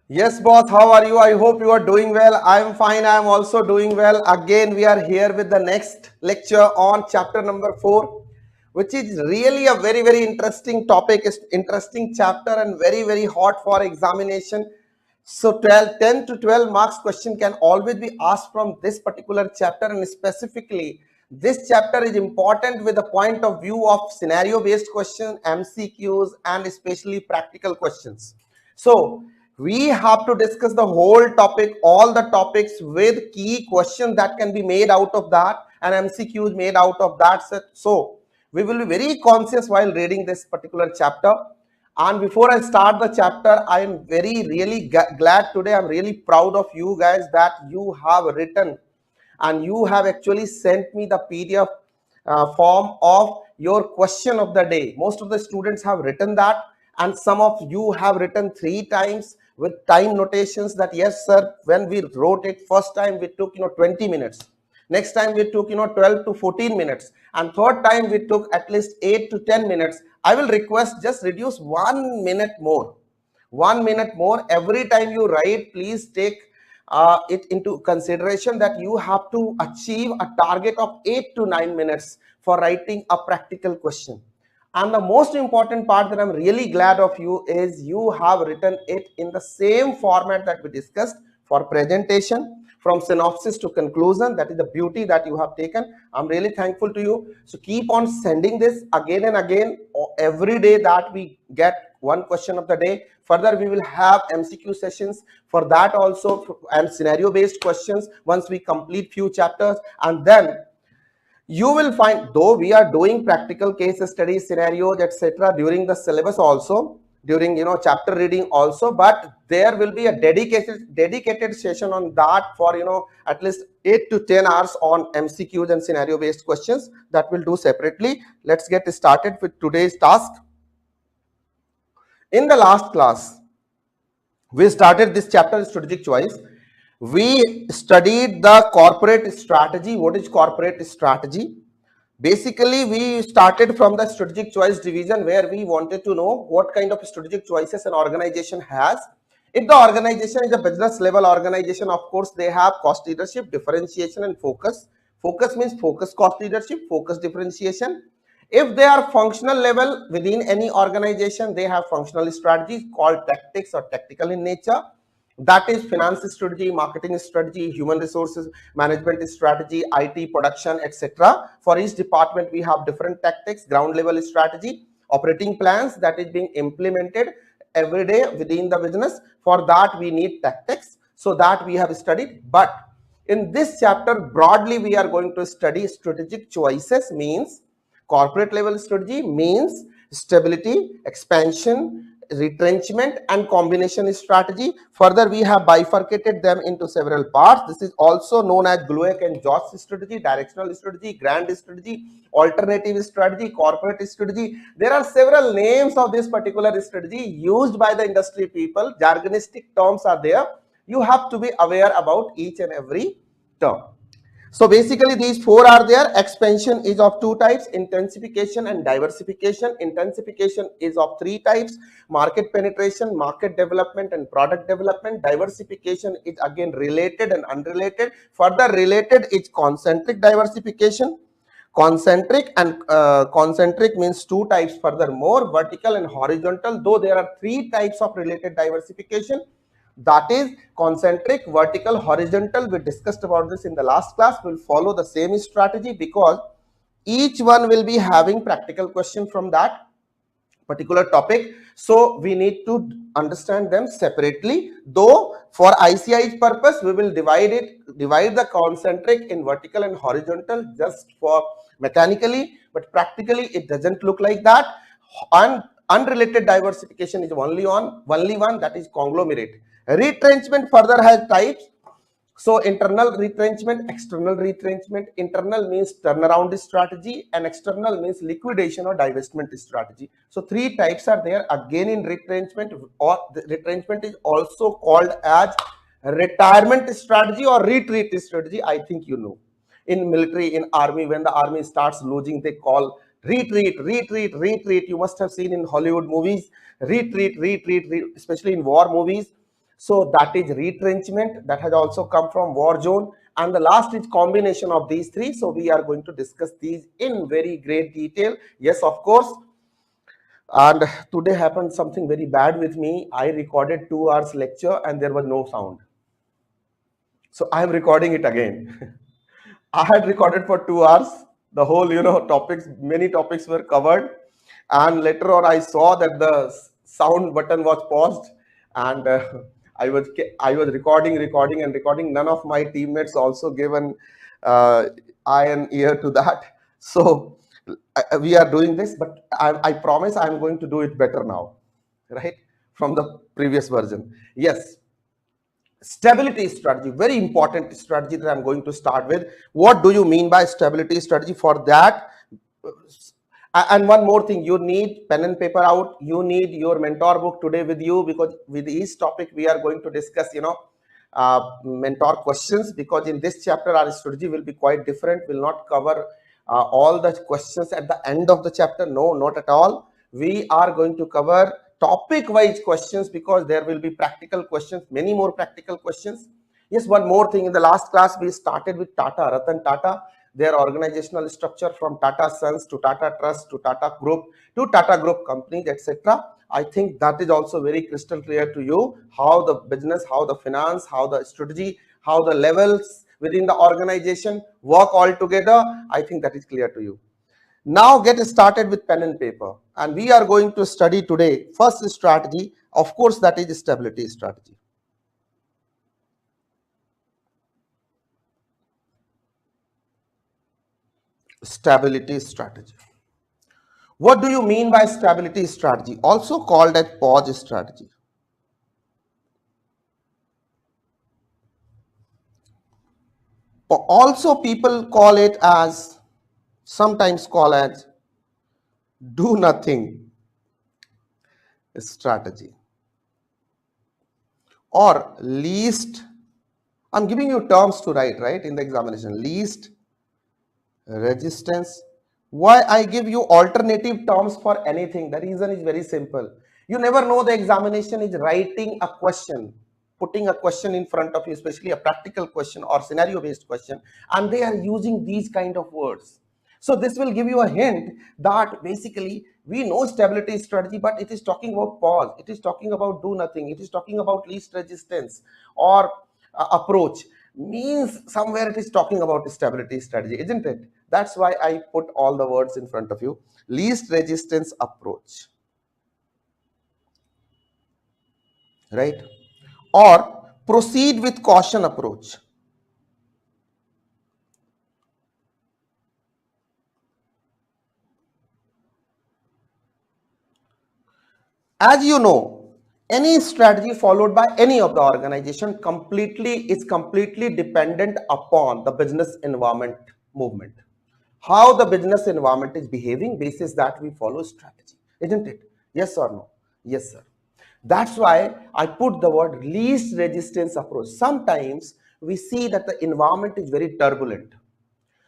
Yes, boss, how are you? I hope you are doing well. I am fine. I am also doing well. Again, we are here with the next lecture on chapter number 4, which is really a very interesting topic. It's interesting chapter and very hot for examination. So 10 to 12 marks question can always be asked from this particular chapter, and specifically this chapter is important with the point of view of scenario based questions, MCQs, and especially practical questions. So we have to discuss the whole topic, all the topics with key questions that can be made out of that and MCQs made out of that set. So we will be very conscious while reading this particular chapter. And before I start the chapter, I am really glad today. I'm really proud of you guys that you have written and you have actually sent me the PDF form of your question of the day. Most of the students have written that, and some of you have written 3 times with time notations that yes sir, when we wrote it first time we took 20 minutes, next time we took 12 to 14 minutes, and third time we took at least 8 to 10 minutes. I will request just reduce 1 minute more, 1 minute more every time you write. Please take it into consideration that you have to achieve a target of 8 to 9 minutes for writing a practical question. And the most important part that I'm really glad of you is you have written it in the same format that we discussed for presentation, from synopsis to conclusion. That is the beauty that you have taken. I'm really thankful to you. So keep on sending this again and again every day that we get one question of the day. Further, we will have MCQ sessions for that also, and scenario based questions once we complete few chapters. And then you will find, though we are doing practical case studies, scenarios, etc. during the syllabus also, during chapter reading also, but there will be a dedicated session on that for at least 8 to 10 hours on MCQs and scenario based questions that we'll do separately. Let's get started with today's task. In the last class, we started this chapter, strategic choice. We studied the corporate strategy. What is corporate strategy? Basically, we started from the strategic choice division, where we wanted to know what kind of strategic choices an organization has. If the organization is a business level organization, of course, they have cost leadership, differentiation, and focus. Focus means focus cost leadership, focus differentiation. If they are functional level within any organization, they have functional strategies called tactics or tactical in nature. That is finance strategy, marketing strategy, human resources management strategy, IT production, etc. For each department, we have different tactics, ground level strategy, operating plans that is being implemented every day within the business. For that, we need tactics. So that we have studied. But in this chapter, broadly, we are going to study strategic choices. Means corporate level strategy means stability, expansion, retrenchment, and combination strategy. Further, we have bifurcated them into several parts. This is also known as Glueck and Jost strategy, directional strategy, grand strategy, alternative strategy, corporate strategy. There are several names of this particular strategy used by the industry people. Jargonistic terms are there. You have to be aware about each and every term. So basically these 4 are there. Expansion is of 2 types, intensification and diversification. Intensification is of 3 types: market penetration, market development, and product development. Diversification is again related and unrelated. Further related is concentric diversification. Concentric means 2 types furthermore, vertical and horizontal, though there are 3 types of related diversification. That is concentric, vertical, horizontal. We discussed about this in the last class. We'll follow the same strategy because each one will be having practical question from that particular topic. So we need to understand them separately. Though for ICI's purpose, we will divide the concentric in vertical and horizontal just for mechanically, but practically it doesn't look like that. And unrelated diversification is only one, that is conglomerate. Retrenchment further has types. So internal retrenchment, external retrenchment. Internal means turnaround strategy and external means liquidation or divestment strategy. So 3 types are there again in retrenchment, or the retrenchment is also called as retirement strategy or retreat strategy. I think you know. In military, in army, when the army starts losing, they call retreat. You must have seen in Hollywood movies, retreat, especially in war movies. So that is retrenchment, that has also come from war zone. And the last is combination of these three. So we are going to discuss these in very great detail. Yes, of course. And today happened something very bad with me. I recorded 2 hours lecture and there was no sound. So I am recording it again. I had recorded for 2 hours. The whole, topics, many topics were covered. And later on, I saw that the sound button was paused, and I was recording, and recording. None of my teammates also gave an eye and ear to that. So we are doing this, but I promise I am going to do it better now, right? From the previous version. Yes. Stability strategy, very important strategy that I'm going to start with. What do you mean by stability strategy? For that, and one more thing, you need pen and paper out. You need your mentor book today with you, because with each topic we are going to discuss, mentor questions, because in this chapter our strategy will be quite different. Will not cover all the questions at the end of the chapter. No, not at all. We are going to cover topic wise questions, because there will be practical questions, many more practical questions. Yes, one more thing. In the last class we started with Ratan Tata, their organizational structure, from Tata Sons to Tata Trust to Tata Group to Tata Group companies, etc. I think that is also very crystal clear to you, how the business, how the finance, how the strategy, how the levels within the organization work all together. I think that is clear to you. Now get started with pen and paper, and we are going to study today first strategy, of course, that is stability strategy. Stability strategy. What do you mean by stability strategy? Also called as pause strategy. Also people call it as, sometimes call as do nothing strategy, or least, I'm giving you terms to write, right, in the examination. Least resistance. Why I give you alternative terms for anything? The reason is very simple. You never know, the examination is writing a question, putting a question in front of you, especially a practical question or scenario based question, and they are using these kind of words. So this will give you a hint that basically we know stability strategy, but it is talking about pause, it is talking about do nothing, it is talking about least resistance or approach. Means somewhere it is talking about stability strategy, isn't it? That's why I put all the words in front of you. Least resistance approach, right? Or proceed with caution approach. As you know, any strategy followed by any of the organization is completely dependent upon the business environment movement. How the business environment is behaving, basis that we follow strategy, isn't it? Yes or no? Yes, sir. That's why I put the word least resistance approach. Sometimes we see that the environment is very turbulent.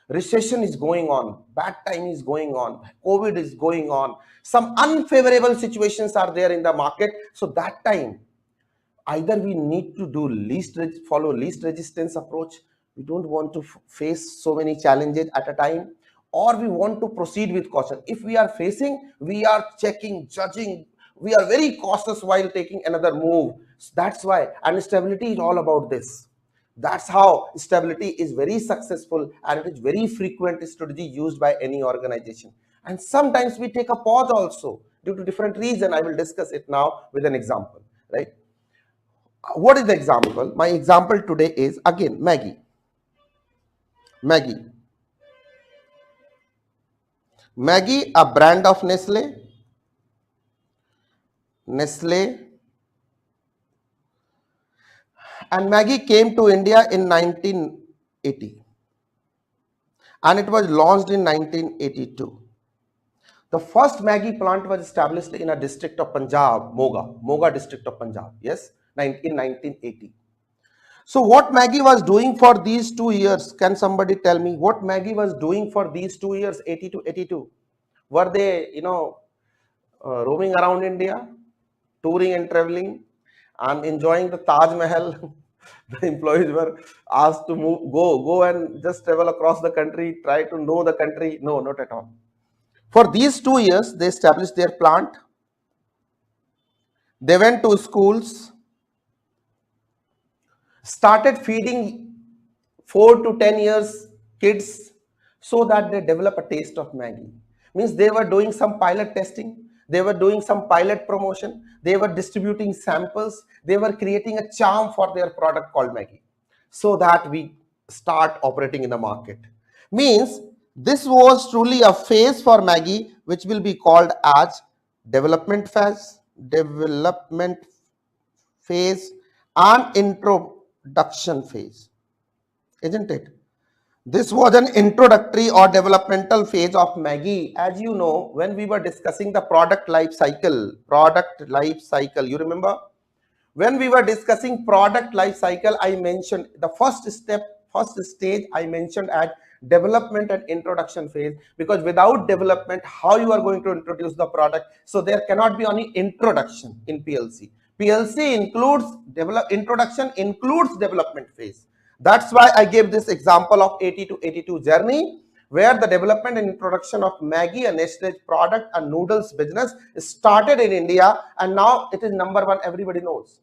Recession is going on, bad time is going on, COVID is going on, some unfavorable situations are there in the market. So that time, either we need to do follow least resistance approach. We don't want to face so many challenges at a time, or we want to proceed with caution. If we are facing, we are checking, judging, we are very cautious while taking another move. So that's why, and stability is all about this. That's how stability is very successful, and it is very frequent strategy used by any organization. And sometimes we take a pause also due to different reason. I will discuss it now with an example, right? What is the example? My example today is again Maggie. Maggie. Maggie, a brand of Nestle. Nestle. And Maggie came to India in 1980. And it was launched in 1982. The first Maggie plant was established in a district of Punjab, Moga district of Punjab. Yes, in 1980. So what Maggie was doing for these 2 years? Can somebody tell me what Maggie was doing for these 2 years, 80 to 82? Were they, roaming around India, touring and traveling? and enjoying the Taj Mahal. The employees were asked to go and just travel across the country, try to know the country. No, not at all. For these 2 years, they established their plant. They went to schools, started feeding 4 to 10 years kids so that they develop a taste of Maggie. Means they were doing some pilot testing, they were doing some pilot promotion, they were distributing samples, they were creating a charm for their product called Maggie so that we start operating in the market. Means this was truly a phase for Maggie which will be called as development phase and introduction phase, isn't it? This was an introductory or developmental phase of Maggie. As you know, when we were discussing the product life cycle, you remember? When we were discussing product life cycle, I mentioned the first stage I mentioned as development and introduction phase, because without development, how you are going to introduce the product? So there cannot be any introduction in PLC. PLC includes introduction includes development phase. That's why I gave this example of 80 to 82 journey, where the development and introduction of Maggie, a Nestle product, a noodles business, started in India, and now it is number one, everybody knows.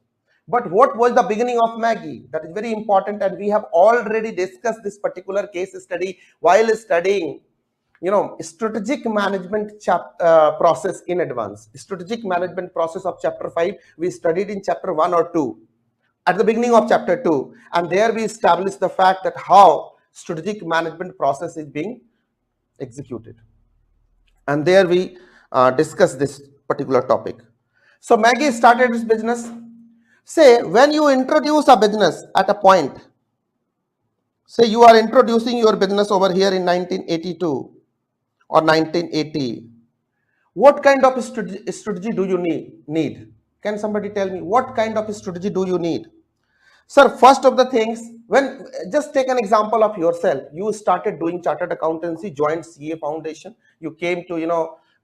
But what was the beginning of Maggie? That is very important, and we have already discussed this particular case study while studying, strategic management process in advance. Strategic management process of chapter 5, we studied in chapter 1 or 2, at the beginning of chapter 2, and there we established the fact that how strategic management process is being executed, and there we discuss this particular topic. So Maggie started this business. Say when you introduce a business at a point, say you are introducing your business over here in 1982 or 1980, what kind of strategy do you need? Can somebody tell me what kind of strategy do you need? Sir, first of the things, when just take an example of yourself. You started doing chartered accountancy, joined CA Foundation. You came to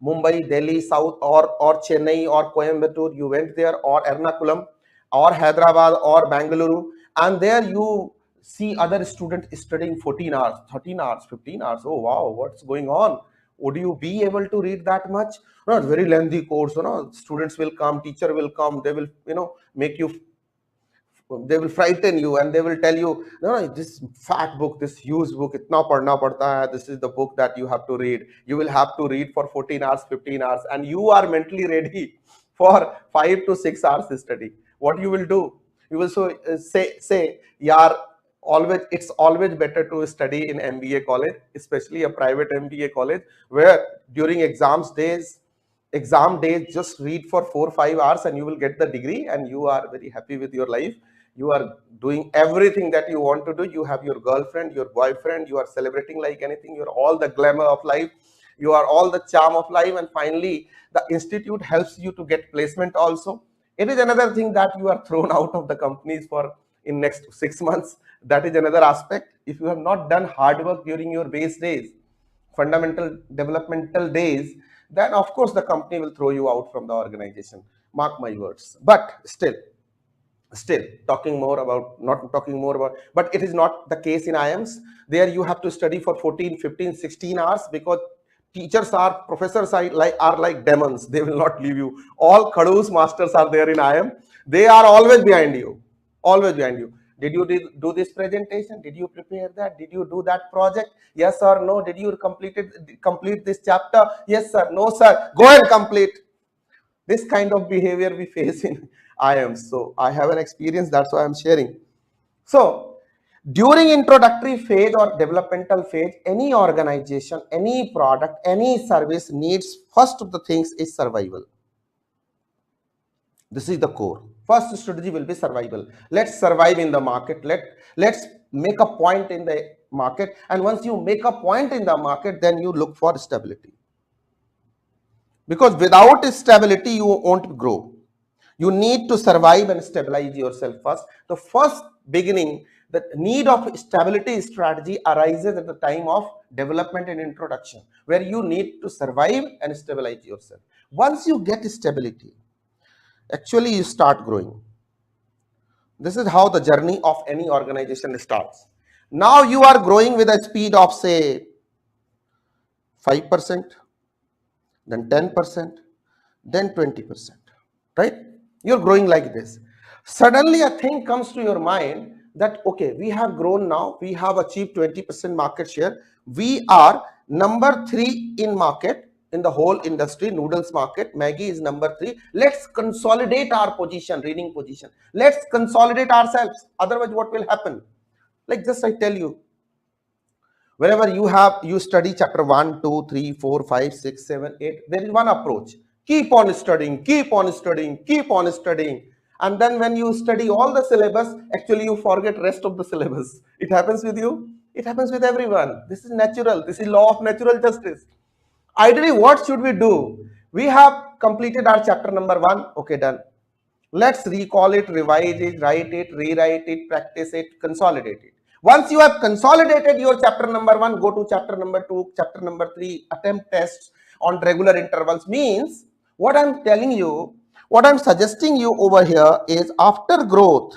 Mumbai, Delhi, South, or Chennai, or Coimbatore. You went there, or Ernakulam, or Hyderabad, or Bangalore, and there you see other students studying 14 hours, 13 hours, 15 hours. Oh wow, what's going on? Would you be able to read that much? No, it's very lengthy course. Students will come, teacher will come, they will make you, they will frighten you, and they will tell you, no, this fat book, this huge book, itna padna padta hai, this is the book that you have to read. You will have to read for 14 hours, 15 hours, and you are mentally ready for 5 to 6 hours study. What you will do? You will say, yaar, it's always better to study in MBA college, especially a private MBA college, where during exam days, just read for 4 or 5 hours and you will get the degree, and you are very happy with your life. You are doing everything that you want to do. You have your girlfriend, your boyfriend, you are celebrating like anything. You're all the glamour of life, you are all the charm of life, and finally the institute helps you to get placement also. It is another thing that you are thrown out of the companies for in next 6 months. That is another aspect. If you have not done hard work during your base days, fundamental developmental days, then of course the company will throw you out from the organization. Mark my words. But still not talking more about, but it is not the case in IIMs. There you have to study for 14, 15, 16 hours, because professors are like demons. They will not leave you. All Khadus masters are there in IIM. They are always behind you. Did you do this presentation? Did you prepare that? Did you do that project? Yes or no? Did you complete this chapter? Yes sir. No sir. Go and complete. This kind of behavior we face in IIMs. So I have an experience, that's why I'm sharing. So during introductory phase or developmental phase, any organization, any product, any service needs, first of the things is survival. This is the core. First strategy will be survival. Let's survive in the market. Let's make a point in the market. And once you make a point in the market, then you look for stability. Because without stability, you won't grow. You need to survive and stabilize yourself first. The first beginning, the need of stability strategy arises at the time of development and introduction, where you need to survive and stabilize yourself. Once you get stability, actually you start growing. This is how the journey of any organization starts. Now you are growing with a speed of say 5%, then 10%, then 20%, right? You're growing like this. Suddenly a thing comes to your mind that, okay, we have grown now, we have achieved 20% market share. We are number 3 in market, in the whole industry, noodles market. Maggi is number 3. Let's consolidate our position, reading position. Let's consolidate ourselves. Otherwise, what will happen? Like just I tell you, whenever you study chapter 1, 2, 3, 4, 5, 6, 7, 8, there is one approach. Keep on studying, keep on studying, keep on studying. And then when you study all the syllabus, actually you forget rest of the syllabus. It happens with you. It happens with everyone. This is natural. This is law of natural justice. Ideally, what should we do? We have completed our chapter number 1. Okay, done. Let's recall it, revise it, write it, rewrite it, practice it, consolidate it. Once you have consolidated your chapter number 1, go to chapter number 2, chapter number 3, attempt tests on regular intervals. Means what I'm telling you, what I'm suggesting you over here is after growth,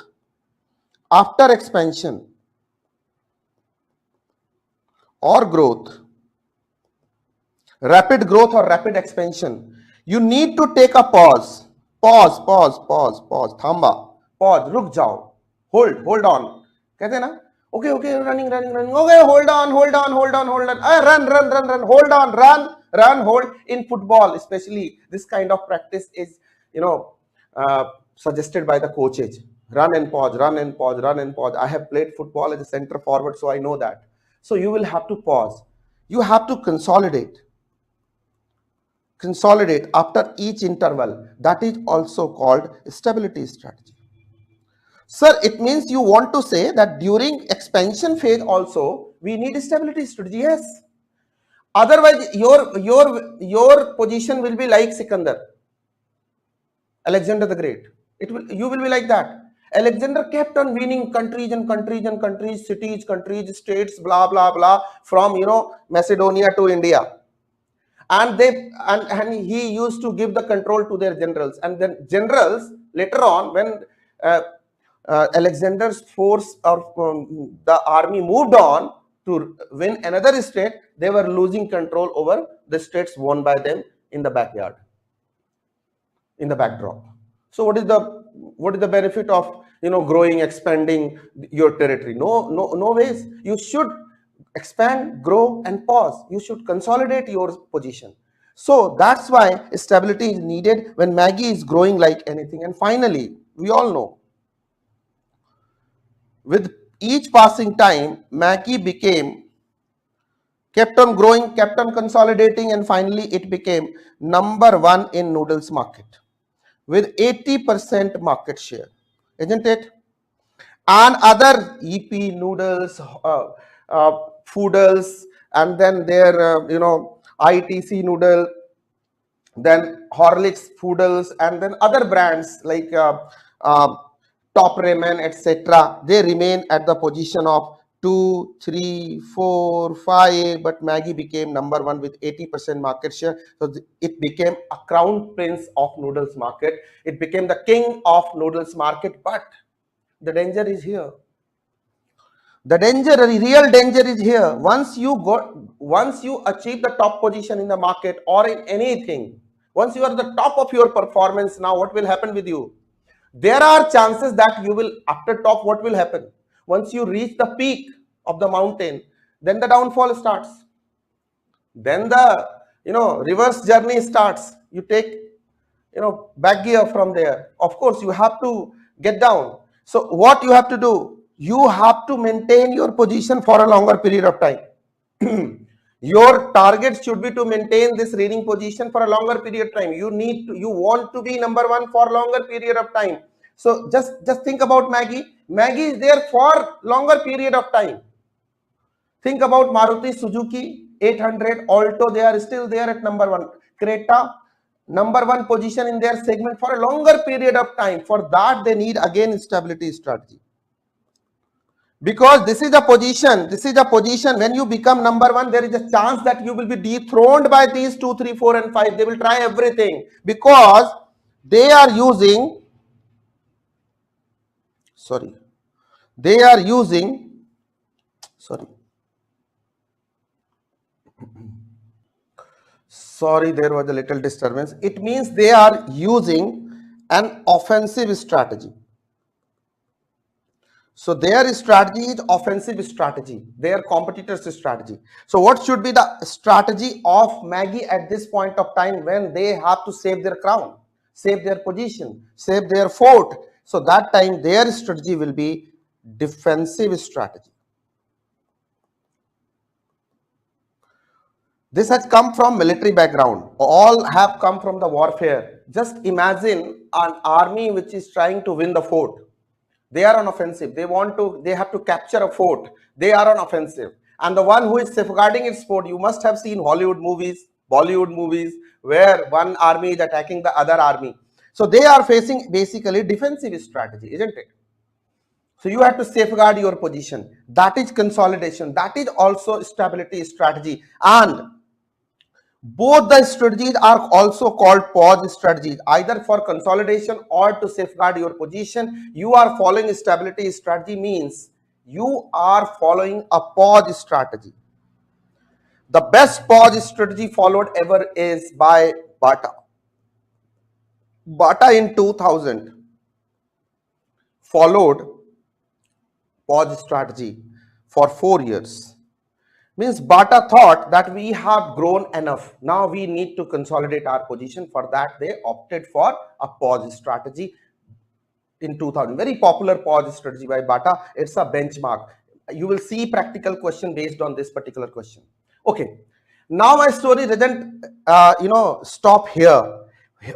after expansion or growth, rapid growth or rapid expansion, you need to take a pause. Pause, thamba, pause, ruk jao, hold on. कहते हैं ना, okay, running, okay, hold on, run, hold on, run, hold. In football, especially, this kind of practice is, suggested by the coaches. Run and pause. I have played football as a center forward, so I know that. So you will have to pause. You have to consolidate after each interval. That is also called stability strategy. Sir, it means you want to say that during expansion phase also we need stability strategy. Yes. Otherwise, your position will be like Sikandar, Alexander the Great. You will be like that. Alexander kept on winning countries, cities, states, blah blah blah, from Macedonia to India. And he used to give the control to their generals, and then generals later on, when Alexander's force or the army moved on to win another state, they were losing control over the states won by them in the backyard, in the backdrop. So what is the benefit of growing, expanding your territory? No ways. You should expand, grow, and pause. You should consolidate your position. So that's why stability is needed when Maggi is growing like anything. And finally, we all know, with each passing time, Maggi kept on growing, kept on consolidating, and finally it became number 1 in noodles market with 80% market share, isn't it? And other EP noodles, Foodles, and then their ITC noodle, then Horlicks Foodles, and then other brands like Top Ramen, etc. They remain at the position of 2, 3, 4, 5, but Maggi became number 1 with 80% market share. So it became a crown prince of noodles market. It became the king of noodles market. But the danger is here. The real danger is here. Once you achieve the top position in the market or in anything, once you are the top of your performance, now what will happen with you? There are chances that you will, after top, what will happen? Once you reach the peak of the mountain, then the downfall starts. Then the reverse journey starts. You take back gear from there. Of course, you have to get down. So what you have to do? You have to maintain your position for a longer period of time. Your target should be to maintain this reading position for a longer period of time. You want to be number 1 for longer period of time. So just think about Maggi. Maggi is there for longer period of time. Think about Maruti Suzuki 800, Alto, they are still there at number 1. Creta, number 1 position in their segment for a longer period of time. For that, they need again stability strategy. Because this is the position when you become number 1, there is a chance that you will be dethroned by these 2, 3, 4, and 5. They will try everything because they are using sorry, they are using, sorry, there was a little disturbance. It means they are using an offensive strategy. So their strategy is offensive strategy, their competitors' strategy. So what should be the strategy of Maggie at this point of time when they have to save their crown, save their position, save their fort? So that time their strategy will be defensive strategy. This has come from military background. All have come from the warfare. Just imagine an army which is trying to win the fort. They are on offensive. They have to capture a fort. They are on offensive. And the one who is safeguarding its fort, you must have seen Hollywood movies, Bollywood movies, where one army is attacking the other army. So they are facing basically defensive strategy, isn't it? So you have to safeguard your position. That is consolidation. That is also stability strategy. And both the strategies are also called pause strategies, either for consolidation or to safeguard your position. You are following stability strategy means you are following a pause strategy. The best pause strategy followed ever is by Bata. Bata in 2000 followed pause strategy for 4 years. Means Bata thought that we have grown enough. Now we need to consolidate our position. For that, they opted for a pause strategy in 2000. Very popular pause strategy by Bata. It's a benchmark. You will see practical question based on this particular question. Okay. Now my story doesn't, stop here.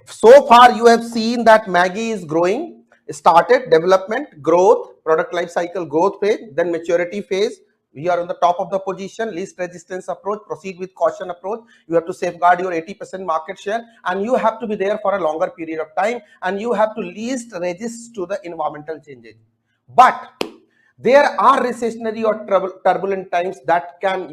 So far, you have seen that Maggie is growing. Started development, growth, product life cycle growth phase, then maturity phase. We are on the top of the position, least resistance approach, proceed with caution approach. You have to safeguard your 80% market share, and you have to be there for a longer period of time, and you have to least resist to the environmental changes. But there are recessionary or turbulent times that can,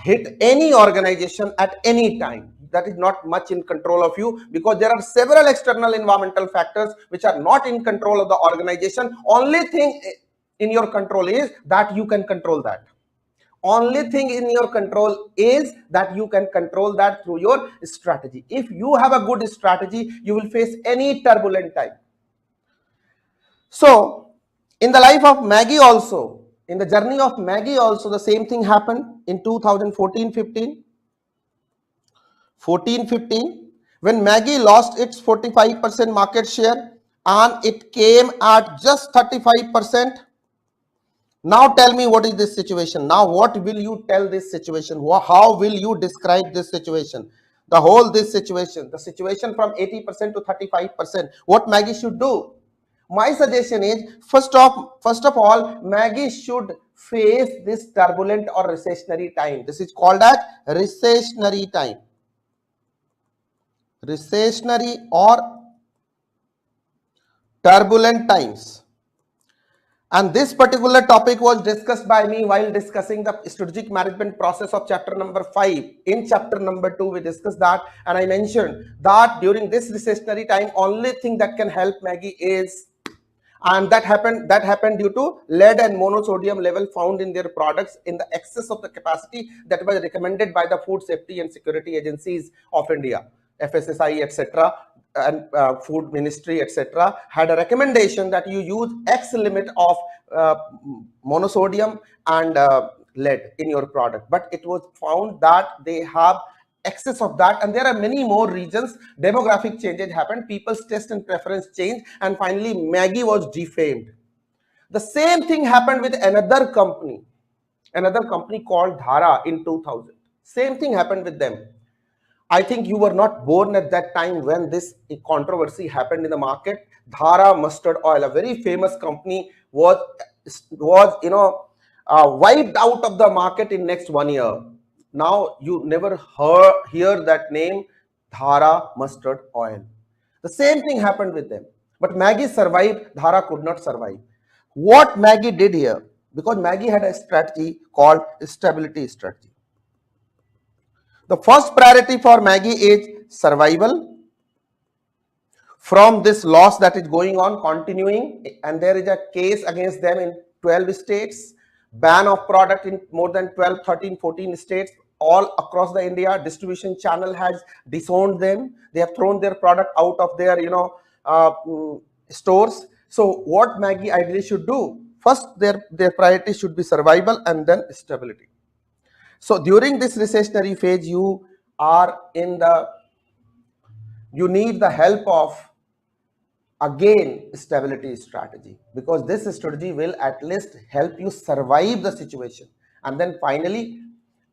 hit any organization at any time. That is not much in control of you, because there are several external environmental factors which are not in control of the organization. Only thing in your control is that you can control that. Only thing in your control is that you can control that through your strategy. If you have a good strategy, you will face any turbulent time. So in the life of Maggie also, in the journey of Maggie also, the same thing happened in 2014-15. 14-15, when Maggie lost its 45% market share and it came at just 35%. Now tell me, what is this situation? Now what will you tell this situation? How will you describe this situation? The situation from 80% to 35%. What Maggie should do? My suggestion is, first of all, Maggie should face this turbulent or recessionary time. This is called as recessionary time. Recessionary or turbulent times. And this particular topic was discussed by me while discussing the strategic management process of chapter number 5. In chapter number 2, we discussed that, and I mentioned that during this recessionary time, only thing that can help Maggie is, and that happened due to lead and monosodium level found in their products in the excess of the capacity that was recommended by the Food Safety and Security Agencies of India, FSSI, etc., and Food Ministry, etc., had a recommendation that you use X limit of monosodium and lead in your product. But it was found that they have excess of that, and there are many more reasons. Demographic changes happened, people's taste and preference changed, and finally Maggie was defamed. The same thing happened with another company called Dhara in 2000. Same thing happened with them. I think you were not born at that time when this controversy happened in the market. Dhara mustard oil, a very famous company, was wiped out of the market in next 1 year. Now you never hear that name, Dhara mustard oil. The same thing happened with them. But Maggie survived, Dhara could not survive. What Maggie did here, because Maggie had a strategy called stability strategy. The first priority for Maggie is survival, from this loss that is going on, continuing, and there is a case against them in 12 states, ban of product in more than 12, 13, 14 states, all across the India. Distribution channel has disowned them. They have thrown their product out of their, stores. So what Maggie ideally should do? First, their priority should be survival and then stability. So during this recessionary phase, you need the help of, again, stability strategy, because this strategy will at least help you survive the situation. And then finally,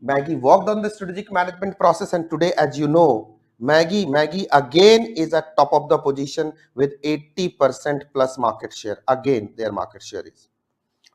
Maggie worked on the strategic management process, and today, as you know, Maggie again is at top of the position with 80% plus market share. Again, their market share is.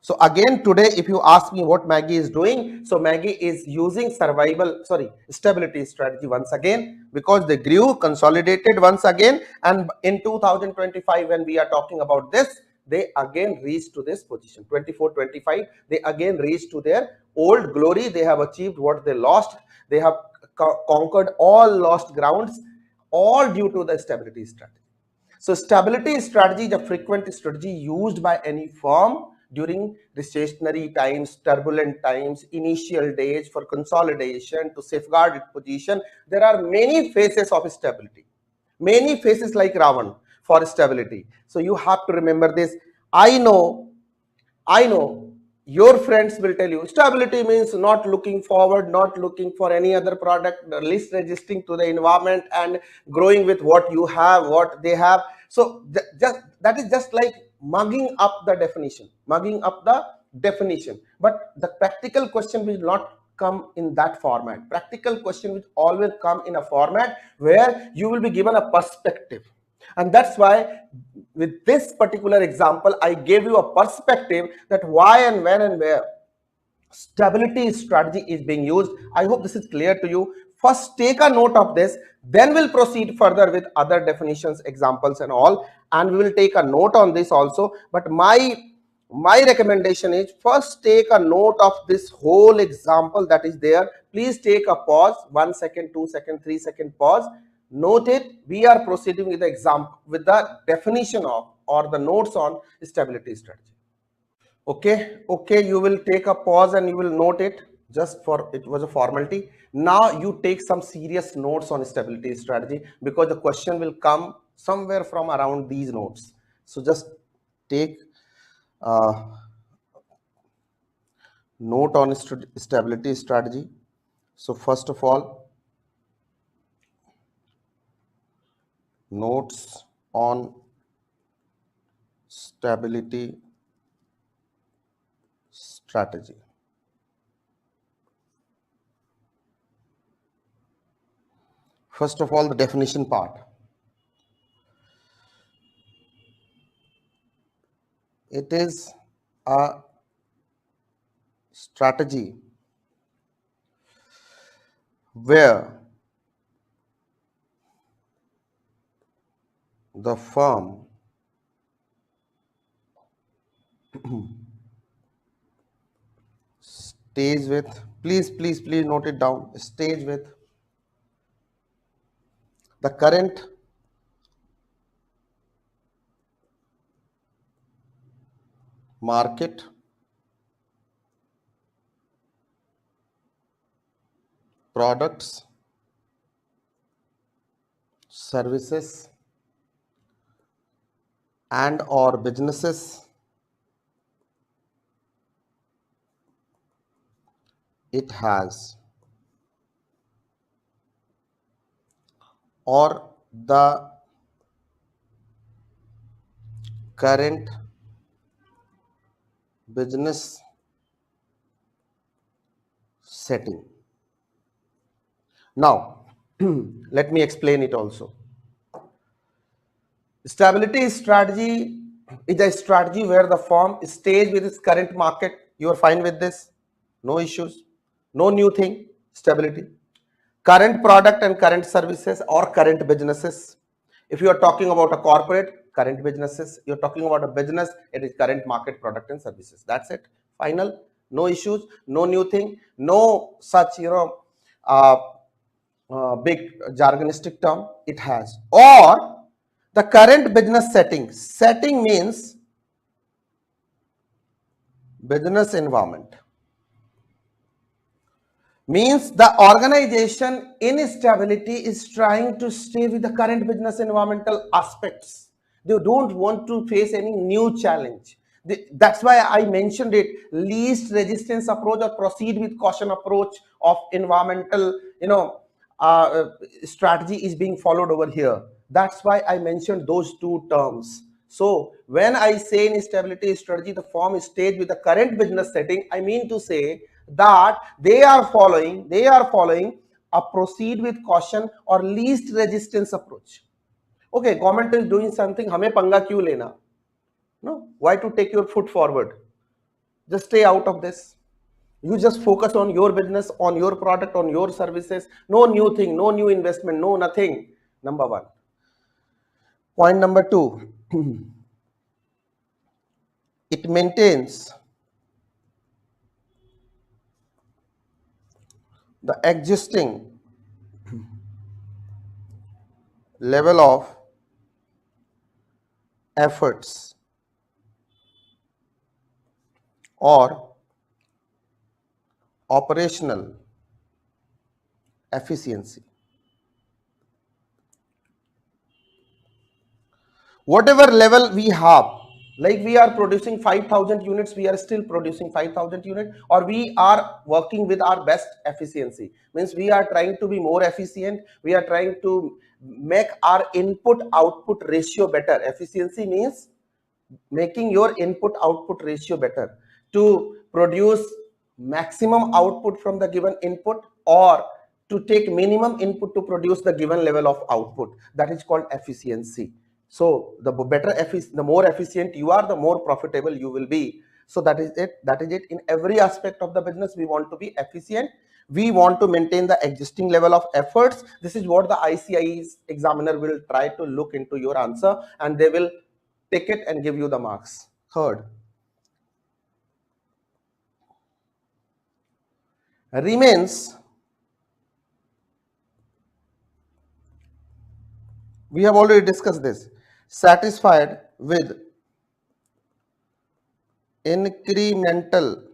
So again, today, if you ask me what Maggie is doing, so Maggie is using stability strategy once again, because they grew, consolidated once again, and in 2025, when we are talking about this, they again reached to this position. 24-25, they again reached to their old glory. They have achieved what they lost. They have conquered all lost grounds, all due to the stability strategy. So stability strategy is a frequent strategy used by any firm during recessionary times, turbulent times, initial days, for consolidation, to safeguard its position. There are many phases of stability, many phases like Ravan for stability. So you have to remember this. I know your friends will tell you stability means not looking forward, not looking for any other product, least resisting to the environment and growing with what you have, what they have. So that is just like mugging up the definition, But the practical question will not come in that format. Practical question will always come in a format where you will be given a perspective. And that's why with this particular example, I gave you a perspective that why and when and where stability strategy is being used. I hope this is clear to you. First, take a note of this, then we'll proceed further with other definitions, examples and all, and we will take a note on this also. But my recommendation is first take a note of this whole example that is there. Please take a pause, 1 second, 2 second, 3 second pause. Note it. We are proceeding with the example, with the definition of or the notes on stability strategy. Okay, you will take a pause and you will note it, just for it was a formality. Now you take some serious notes on stability strategy, because the question will come somewhere from around these notes. So just take note on stability strategy. So first of all, notes on stability strategy. First of all, the definition part. It is a strategy where the firm stays with, please note it down, stays with the current market products, services and or businesses it has, or the current business setting. Now, let me explain it also. Stability strategy is a strategy where the firm stays with its current market. You are fine with this? No issues, no new thing, stability. Current product and current services or current businesses. If you are talking about a corporate, current businesses. You're talking about a business, it is current market product and services. That's it. Final. No issues, no new thing, no such, big jargonistic term. It has. Or The current business setting. Setting means business environment. Means the organization in stability is trying to stay with the current business environmental aspects. They don't want to face any new challenge. That's why I mentioned it, least resistance approach or proceed with caution approach of environmental, strategy is being followed over here. That's why I mentioned those two terms. So when I say in stability strategy, the firm stays with the current business setting, I mean to say that they are following a proceed with caution or least resistance approach. Okay, government is doing something, हमें पंगा क्यों लेना? No, why to take your foot forward? Just stay out of this. You just focus on your business, on your product, on your services. No new thing, no new investment, no nothing. Number one. Point number two, it maintains the existing level of efforts or operational efficiency. Whatever level we have, like we are producing 5,000 units, we are still producing 5,000 units, or we are working with our best efficiency. Means we are trying to be more efficient, we are trying to make our input output ratio better. Efficiency means making your input output ratio better to produce maximum output from the given input or to take minimum input to produce the given level of output. That is called efficiency. So the better the more efficient you are, the more profitable you will be. So that is it in every aspect of the business. We want to be efficient, we want to maintain the existing level of efforts. This is what the ICAI examiner will try to look into your answer, and they will take it and give you the marks. Third, remains, we have already discussed this, satisfied with incremental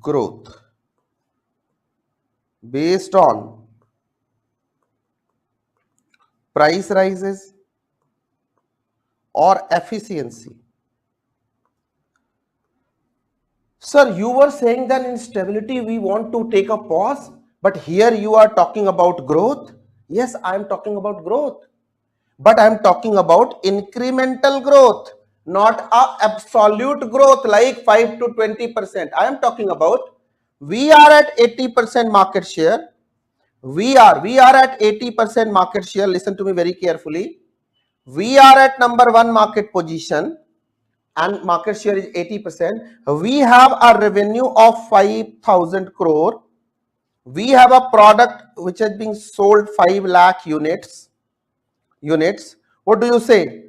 growth based on price rises or efficiency. Sir, you were saying that in stability we want to take a pause, but here you are talking about growth. Yes, I am talking about growth, but I am talking about incremental growth, not a absolute growth like 5 to 20%. I am talking about we are at 80% market share. We are at 80% market share. Listen to me very carefully. We are at number one market position and market share is 80%. We have a revenue of 5,000 crore. We have a product which has been sold 5 lakh units. What do you say?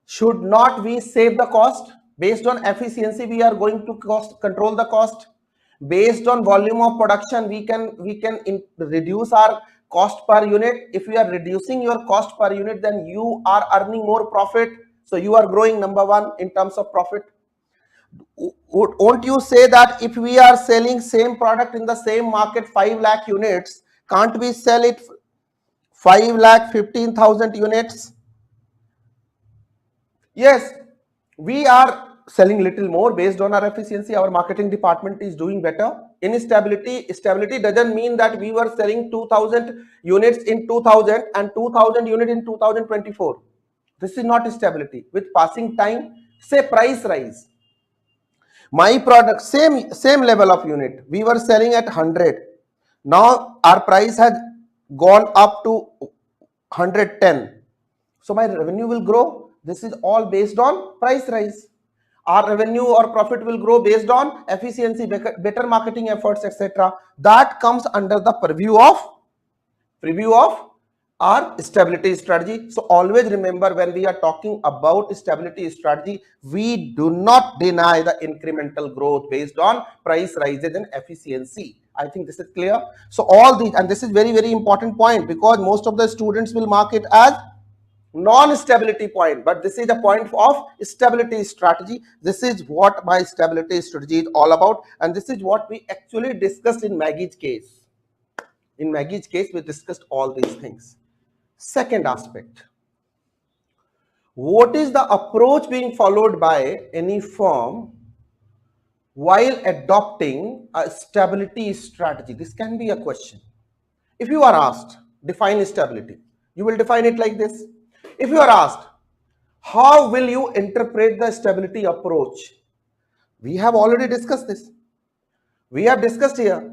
Should not we save the cost? Based on efficiency, we are going to control the cost. Based on volume of production, we can reduce our cost per unit. If we are reducing your cost per unit, then you are earning more profit. So you are growing, number one, in terms of profit. Won't you say that if we are selling same product in the same market 5 lakh units, can't we sell it 5 lakh 15,000 units? Yes, we are selling little more based on our efficiency. Our marketing department is doing better. In stability doesn't mean that we were selling 2,000 units in 2000 and 2,000 units in 2024. This is not stability. With passing time, say price rise. My product, same level of unit, we were selling at 100. Now our price has gone up to 110. So my revenue will grow. This is all based on price rise. Our revenue or profit will grow based on efficiency, better marketing efforts, etc. That comes under the preview of our stability strategy. So always remember, when we are talking about stability strategy, we do not deny the incremental growth based on price rises and efficiency. I think this is clear. So all these, and this is very, very important point, because most of the students will mark it as non-stability point, but this is a point of stability strategy. This is what my stability strategy is all about, and this is what we actually discussed in Maggie's case. In Maggie's case, we discussed all these things. Second aspect, what is the approach being followed by any firm while adopting a stability strategy? This can be a question. If you are asked, define stability, you will define it like this. If you are asked, how will you interpret the stability approach? We have already discussed this. We have discussed here.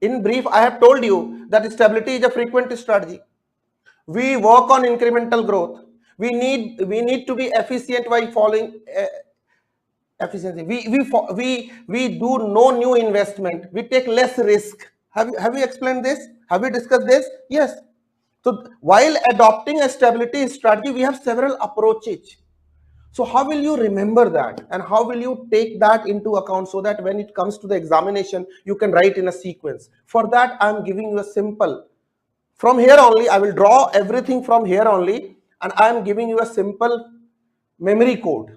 In brief, I have told you that stability is a frequent strategy. We work on incremental growth. We need to be efficient while following efficiency. We do no new investment. We take less risk. Have you explained this? Have we discussed this? Yes. So while adopting a stability strategy, we have several approaches. So how will you remember that, and how will you take that into account so that when it comes to the examination, you can write in a sequence? For that, I am giving you a simple, from here only, I will draw everything from here only, and I am giving you a simple memory code.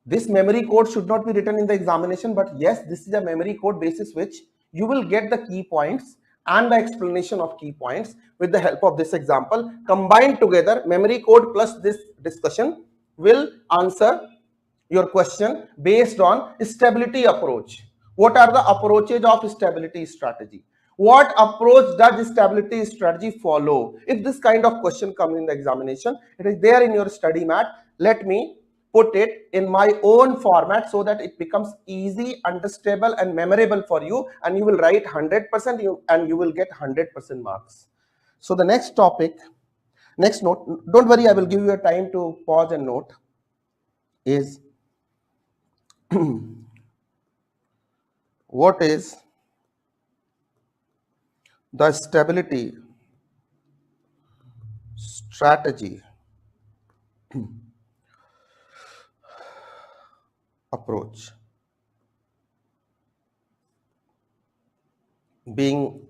This memory code should not be written in the examination, but yes, this is a memory code basis which you will get the key points and the explanation of key points with the help of this example. Combined together, memory code plus this discussion will answer your question based on stability approach. What are the approaches of stability strategy? What approach does stability strategy follow? If this kind of question comes in the examination, it is there in your study mat. Let me put it in my own format so that it becomes easy, understandable and memorable for you, and you will write 100% and you will get 100% marks. So the next topic, next note, don't worry, I will give you a time to pause and note, is what is the stability strategy approach being